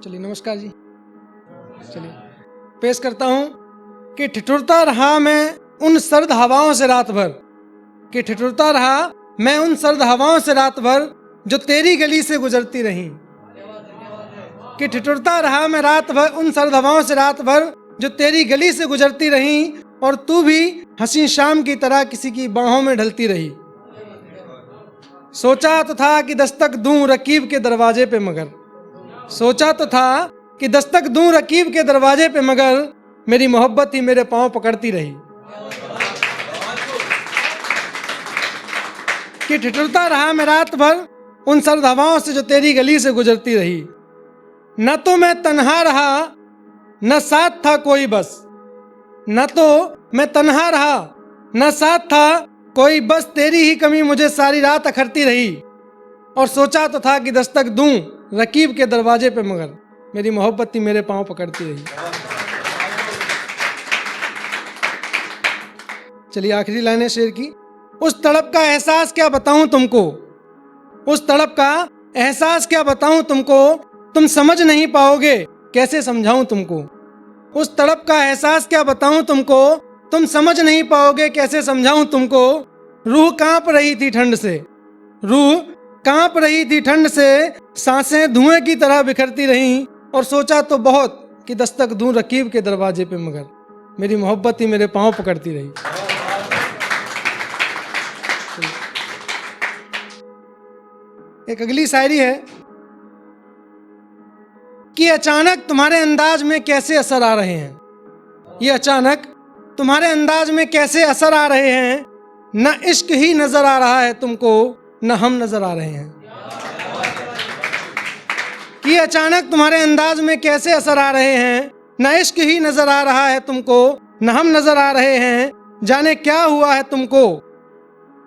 चलिए नमस्कार जी। चलिए पेश करता हूँ कि ठिठुरता रहा मैं उन सर्द हवाओं से रात भर, कि ठिठुरता रहा मैं उन सर्द हवाओं से रात भर जो तेरी गली से गुजरती रहीं, कि ठिठुरता रहा मैं रात भर उन सर्द हवाओं से रात भर जो तेरी गली से गुजरती रहीं, और तू भी हंसी शाम की तरह किसी की बाहों में ढलती रही। सोचा तो था कि दस्तक दूं रकीब के दरवाजे पे, मगर सोचा तो था कि दस्तक दूं रकीब के दरवाजे पे, मगर मेरी मोहब्बत ही मेरे पांव पकड़ती रही। कि ठिठुरता रहा मैं रात भर उन सर्द हवाओं से जो तेरी गली से गुजरती रही। न तो मैं तन्हा रहा न साथ था कोई बस, न तो मैं तन्हा रहा न साथ था कोई बस, तेरी ही कमी मुझे सारी रात अखरती रही। और सोचा तो था कि दस्तक दूं रकीब के दरवाजे पे, मगर मेरी मोहब्बत ही मेरे पांव पकड़ती रही। चलिए आखिरी लाइन है शेर की। उस तड़प का एहसास क्या बताऊं तुमको, उस तड़प का एहसास क्या बताऊं तुमको, तुम समझ नहीं पाओगे कैसे समझाऊं तुमको। उस तड़प का एहसास क्या बताऊं तुमको, तुम समझ नहीं पाओगे कैसे समझाऊं तुमको। रूह कांप रही थी ठंड से, रूह कांप रही थी ठंड से, सांसें धुएं की तरह बिखरती रहीं। और सोचा तो बहुत कि दस्तक दूं रकीब के दरवाजे पे, मगर मेरी मोहब्बत ही मेरे पांव पकड़ती रही। एक अगली शायरी है कि अचानक तुम्हारे अंदाज में कैसे असर आ रहे हैं, ये अचानक तुम्हारे अंदाज में कैसे असर आ रहे हैं। न इश्क ही नजर आ रहा है तुमको, न हम नजर आ रहे हैं। कि अचानक तुम्हारे अंदाज में कैसे असर आ रहे हैं, न इश्क ही नजर आ रहा है तुमको, न हम नजर आ रहे हैं। जाने क्या हुआ है तुमको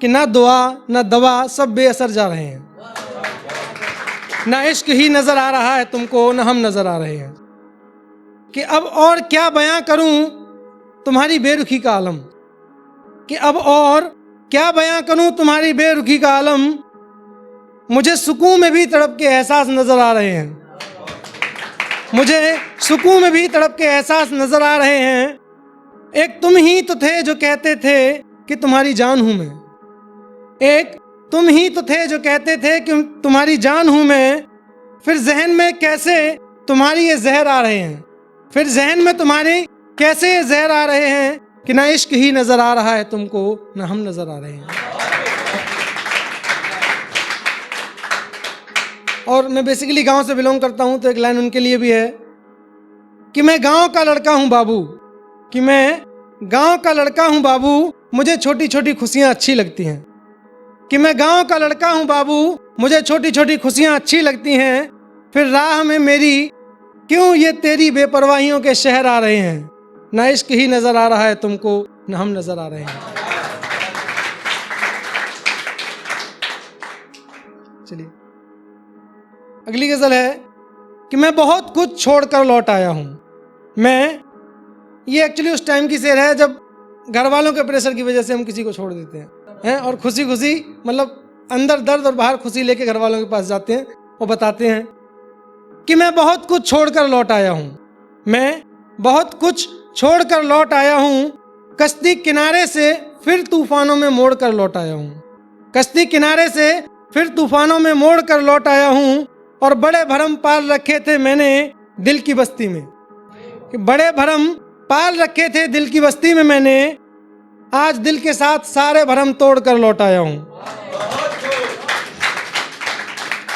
कि न दुआ न दवा सब बेअसर जा रहे हैं। न इश्क ही नजर आ रहा है तुमको, न हम नजर आ रहे हैं। कि अब और क्या बयां करूं तुम्हारी बेरुखी का आलम, कि अब और क्या बयां करूं तुम्हारी बेरुखी का आलम। मुझे सुकून में भी तड़प के एहसास नजर आ रहे हैं, मुझे सुकून में भी तड़प के एहसास नजर आ रहे हैं। एक तुम ही तो थे जो कहते थे कि तुम्हारी जान हूं मैं, एक तुम ही तो थे जो कहते थे कि तुम्हारी जान हूं मैं। फिर जहन में कैसे तुम्हारी ये जहर आ रहे हैं, फिर जहन में तुम्हारे कैसे ये जहर आ रहे हैं। कि ना इश्क ही नजर आ रहा है तुमको, ना हम नजर आ रहे हैं। और मैं बेसिकली गांव से बिलोंग करता हूं, तो एक लाइन उनके लिए भी है कि मैं गांव का लड़का हूं बाबू, कि मैं गांव का लड़का हूं बाबू, मुझे छोटी छोटी खुशियां अच्छी लगती हैं। कि मैं गांव का लड़का हूं बाबू, मुझे छोटी छोटी खुशियां अच्छी लगती हैं। फिर राह में मेरी क्यों ये तेरी बेपरवाहियों के शहर आ रहे हैं। ना इश्क ही नजर आ रहा है तुमको, न हम नजर आ रहे हैं। चलिए अगली गजल है कि मैं बहुत कुछ छोड़कर लौट आया हूं मैं। ये एक्चुअली उस टाइम की शेर है जब घर वालों के प्रेशर की वजह से हम किसी को छोड़ देते हैं और खुशी खुशी, मतलब अंदर दर्द और बाहर खुशी लेके घर वालों के पास जाते हैं और बताते हैं कि मैं बहुत कुछ छोड़कर लौट आया हूं, मैं बहुत कुछ छोड़कर लौट आया हूं। कश्ती किनारे से फिर तूफानों में मोड़ कर लौट आया हूं, कश्ती किनारे से फिर तूफानों में मोड़ कर लौट आया हूं। और बड़े भरम पाल रखे थे मैंने दिल की बस्ती में, कि बड़े भरम पाल रखे थे दिल की बस्ती में मैंने। आज दिल के साथ सारे भरम तोड़ कर लौट आया हूं,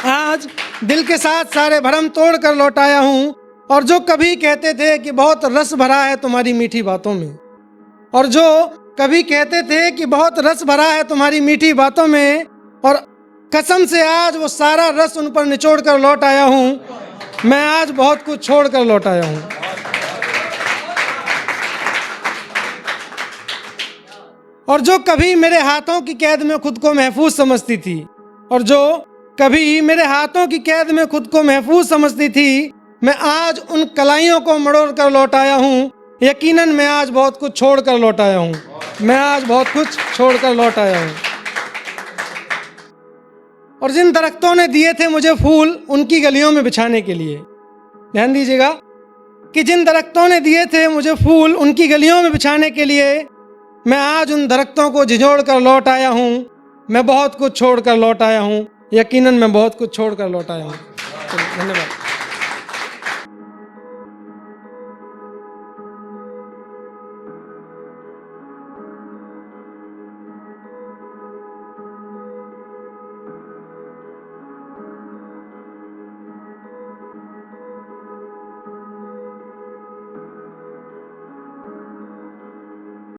आज दिल के साथ सारे भरम तोड़ कर लौट आया हूं। और जो कभी कहते थे कि बहुत रस भरा है तुम्हारी मीठी बातों में, और जो कभी कहते थे कि बहुत रस भरा है तुम्हारी मीठी बातों में, और कसम से आज वो सारा रस उन पर निचोड़ कर लौट आया हूं। मैं आज बहुत कुछ छोड़ कर लौट आया हूं। और जो कभी मेरे हाथों की कैद में खुद को महफूज समझती थी, और जो कभी मेरे हाथों की कैद में खुद को महफूज समझती थी, मैं आज उन कलाइयों को मरोड़ कर लौट आया हूँ। यकीनन मैं आज बहुत कुछ छोड़ कर लौट आया हूँ, मैं आज बहुत कुछ छोड़ कर लौट आया हूँ। और जिन दरख्तों ने दिए थे मुझे फूल उनकी गलियों में बिछाने के लिए, ध्यान दीजिएगा कि जिन दरख्तों ने दिए थे मुझे फूल उनकी गलियों में बिछाने के लिए, मैं आज उन दरख्तों को झिझोड़ कर लौट आया हूँ। मैं बहुत कुछ छोड़ कर लौट आया हूँ, यकीनन मैं बहुत कुछ छोड़ कर लौट आया हूँ। धन्यवाद।